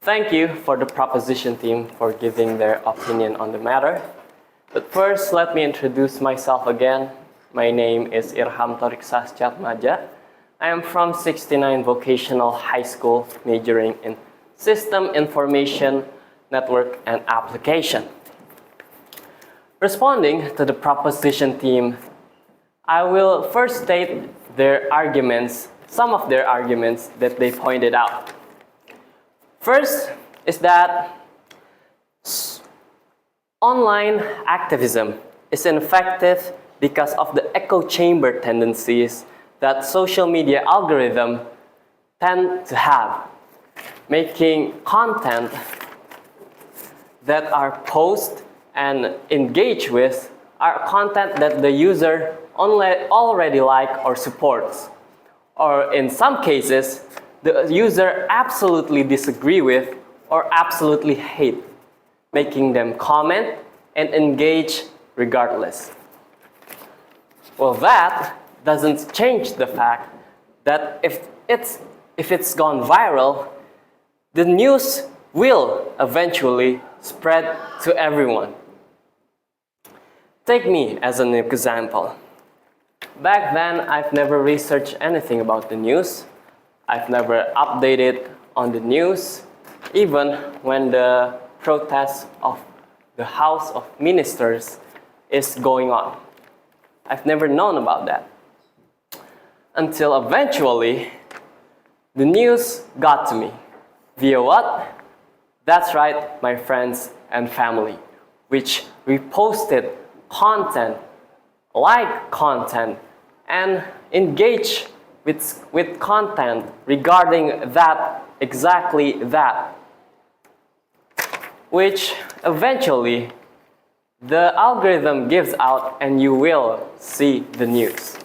Thank you for the proposition team for giving their opinion on the matter. But first, let me introduce myself again. My name is Irham Thoriqsah Secaatmaja. I am from 69 Vocational High School, majoring in System Information, Network, and Application. Responding to the proposition team, I will first state their arguments, some of their arguments that they pointed out. First is that online activism is ineffective because of the echo chamber tendencies that social media algorithms tend to have, making content that are posted and engaged with are content that the user already like or supports, or in some cases, the user absolutely disagree with or absolutely hate, making them comment and engage regardless. Well, that doesn't change the fact that if it's gone viral, the news will eventually spread to everyone. Take me as an example. Back then, I've never researched anything about the news. I've never updated on the news, even when the protest of the House of Ministers is going on. I've never known about that. Until eventually, the news got to me. Via what? That's right, my friends and family, which reposted content, like content, and engage with content regarding that, exactly that, which eventually the algorithm gives out and you will see the news.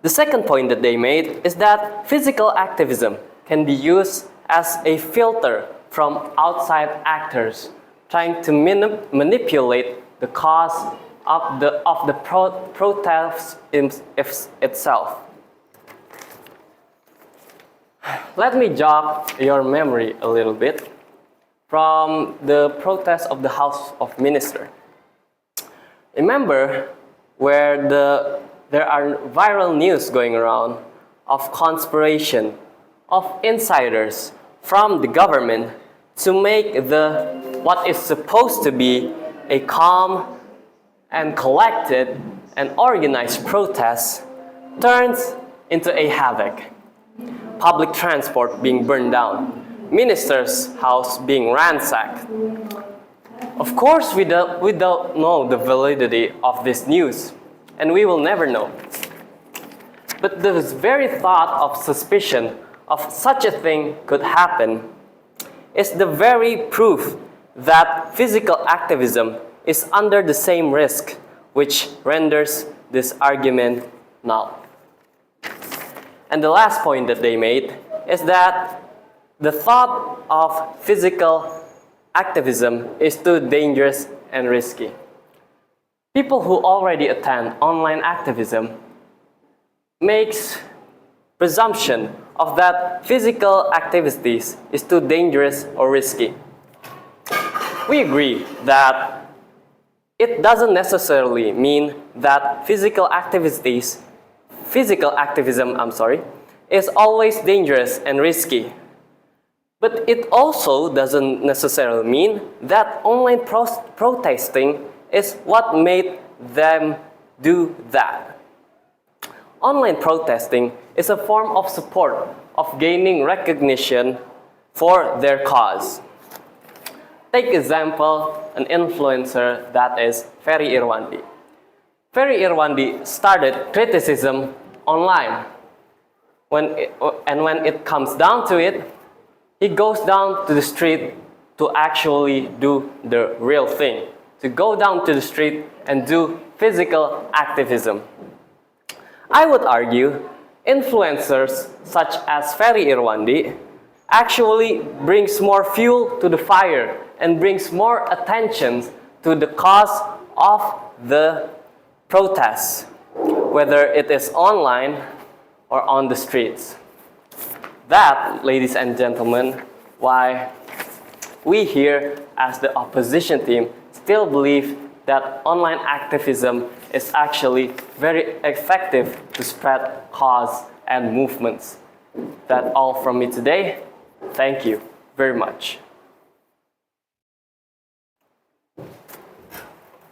The second point that they made is that physical activism can be used as a filter from outside actors trying to manipulate the cause of the protest itself. Let me jog your memory a little bit from the protest of the House of Ministers. Remember where there are viral news going around of conspiration of insiders from the government to make what is supposed to be a calm and collected and organized protest turns into a havoc. Public transport being burned down, minister's house being ransacked. Of course, we don't know the validity of this news, and we will never know. But the very thought of suspicion of such a thing could happen is the very proof that physical activism is under the same risk, which renders this argument null. And the last point that they made is that the thought of physical activism is too dangerous and risky. People who already attend online activism makes presumption of that physical activities is too dangerous or risky. We agree that it doesn't necessarily mean that physical activism, is always dangerous and risky. But it also doesn't necessarily mean that online protesting is what made them do that. Online protesting is a form of support of gaining recognition for their cause. Take example, an influencer that is Ferry Irwandi. Ferry Irwandi started criticism online. When it comes down to it, he goes down to the street to actually do the real thing, to go down to the street and do physical activism. I would argue influencers such as Ferry Irwandi actually brings more fuel to the fire and brings more attention to the cause of the protests, whether it is online or on the streets. That, ladies and gentlemen, why we here as the opposition team still believe that online activism is actually very effective to spread cause and movements. That's all from me today. Thank you very much.